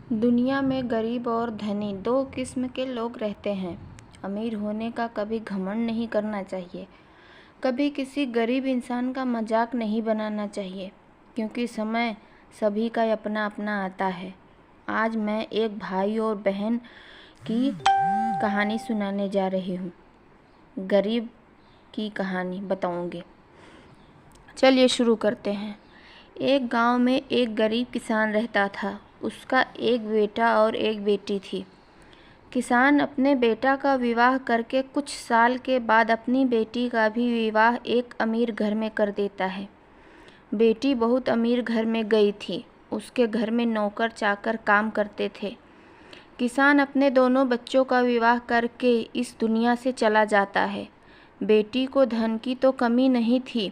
दुनिया में गरीब और धनी दो किस्म के लोग रहते हैं। अमीर होने का कभी घमंड नहीं करना चाहिए, कभी किसी गरीब इंसान का मजाक नहीं बनाना चाहिए, क्योंकि समय सभी का अपना अपना आता है। आज मैं एक भाई और बहन की कहानी सुनाने जा रही हूँ। गरीब की कहानी बताऊँगी। चलिए शुरू करते हैं। एक गांव में एक गरीब किसान रहता था। उसका एक बेटा और एक बेटी थी। किसान अपने बेटा का विवाह करके कुछ साल के बाद अपनी बेटी का भी विवाह एक अमीर घर में कर देता है। बेटी बहुत अमीर घर में गई थी। उसके घर में नौकर चाकर काम करते थे। किसान अपने दोनों बच्चों का विवाह करके इस दुनिया से चला जाता है। बेटी को धन की तो कमी नहीं थी।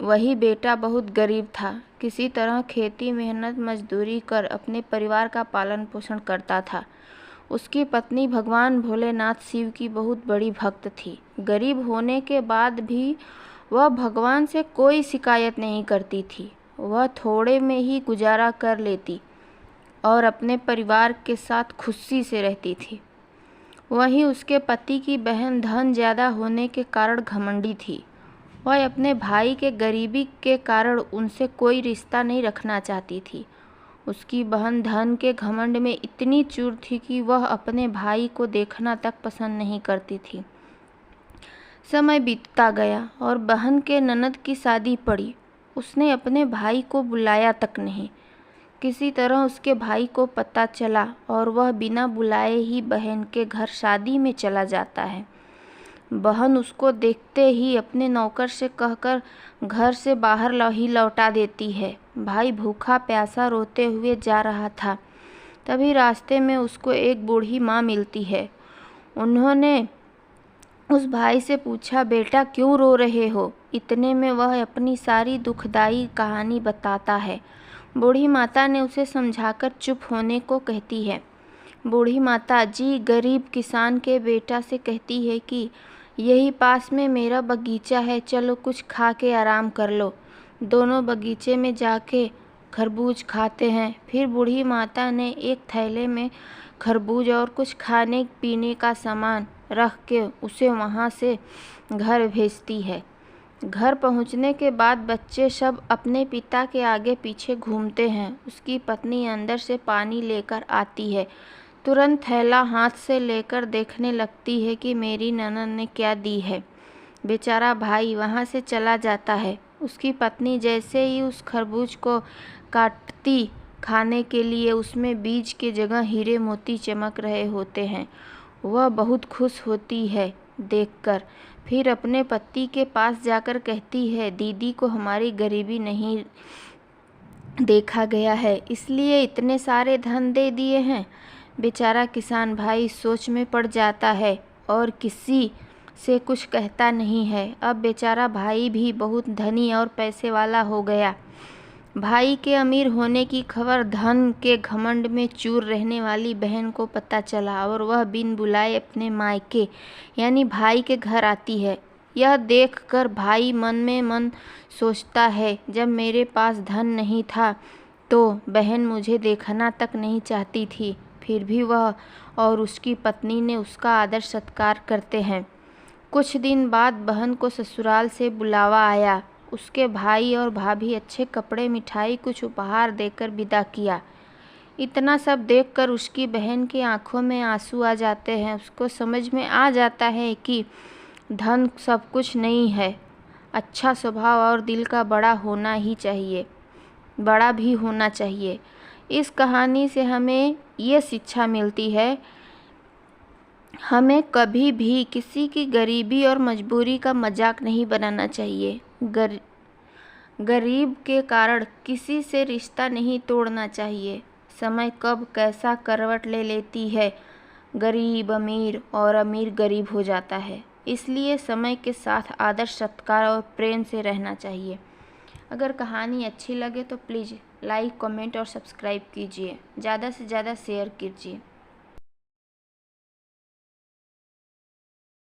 वही बेटा बहुत गरीब था। किसी तरह खेती मेहनत मजदूरी कर अपने परिवार का पालन पोषण करता था। उसकी पत्नी भगवान भोलेनाथ शिव की बहुत बड़ी भक्त थी। गरीब होने के बाद भी वह भगवान से कोई शिकायत नहीं करती थी। वह थोड़े में ही गुजारा कर लेती और अपने परिवार के साथ खुशी से रहती थी। वहीं उसके पति की बहन धन ज़्यादा होने के कारण घमंडी थी। वह अपने भाई के गरीबी के कारण उनसे कोई रिश्ता नहीं रखना चाहती थी। उसकी बहन धन के घमंड में इतनी चूर थी कि वह अपने भाई को देखना तक पसंद नहीं करती थी। समय बीतता गया और बहन के ननद की शादी पड़ी। उसने अपने भाई को बुलाया तक नहीं। किसी तरह उसके भाई को पता चला और वह बिना बुलाए ही बहन के घर शादी में चला जाता है। बहन उसको देखते ही अपने नौकर से कहकर घर से बाहर ही लौटा देती है। भाई भूखा प्यासा रोते हुए जा रहा था। तभी रास्ते में उसको एक बूढ़ी माँ मिलती है। उन्होंने उस भाई से पूछा, बेटा क्यों रो रहे हो? इतने में वह अपनी सारी दुखदाई कहानी बताता है। बूढ़ी माता ने उसे समझाकर चुप होने को कहती है। बूढ़ी माता जी गरीब किसान के बेटा से कहती है कि यही पास में मेरा बगीचा है, चलो कुछ खा के आराम कर लो। दोनों बगीचे में जाके खरबूज खाते हैं। फिर बूढ़ी माता ने एक थैले में खरबूज और कुछ खाने पीने का सामान रख के उसे वहाँ से घर भेजती है। घर पहुँचने के बाद बच्चे सब अपने पिता के आगे पीछे घूमते हैं। उसकी पत्नी अंदर से पानी लेकर आती है। तुरंत थैला हाथ से लेकर देखने लगती है कि मेरी ननद ने क्या दी है। बेचारा भाई वहाँ से चला जाता है। उसकी पत्नी जैसे ही उस खरबूज को काटती खाने के लिए, उसमें बीज के जगह हीरे मोती चमक रहे होते हैं। वह बहुत खुश होती है देखकर। फिर अपने पति के पास जाकर कहती है, दीदी को हमारी गरीबी नहीं देखा गया है, इसलिए इतने सारे धन दे दिए हैं। बेचारा किसान भाई सोच में पड़ जाता है और किसी से कुछ कहता नहीं है। अब बेचारा भाई भी बहुत धनी और पैसे वाला हो गया। भाई के अमीर होने की खबर धन के घमंड में चूर रहने वाली बहन को पता चला और वह बिन बुलाए अपने मायके यानी भाई के घर आती है। यह देखकर भाई मन में मन सोचता है, जब मेरे पास धन नहीं था तो बहन मुझे देखना तक नहीं चाहती थी। फिर भी वह और उसकी पत्नी ने उसका आदर सत्कार करते हैं। कुछ दिन बाद बहन को ससुराल से बुलावा आया। उसके भाई और भाभी अच्छे कपड़े मिठाई कुछ उपहार देकर विदा किया। इतना सब देखकर उसकी बहन की आंखों में आंसू आ जाते हैं। उसको समझ में आ जाता है कि धन सब कुछ नहीं है, अच्छा स्वभाव और दिल का बड़ा भी होना चाहिए। इस कहानी से हमें ये शिक्षा मिलती है, हमें कभी भी किसी की गरीबी और मजबूरी का मजाक नहीं बनाना चाहिए। गरीब के कारण किसी से रिश्ता नहीं तोड़ना चाहिए। समय कब कैसा करवट ले लेती है, गरीब अमीर और अमीर गरीब हो जाता है। इसलिए समय के साथ आदर सत्कार और प्रेम से रहना चाहिए। अगर कहानी अच्छी लगे तो प्लीज़ लाइक कमेंट और सब्सक्राइब कीजिए। ज़्यादा से ज़्यादा शेयर कीजिए।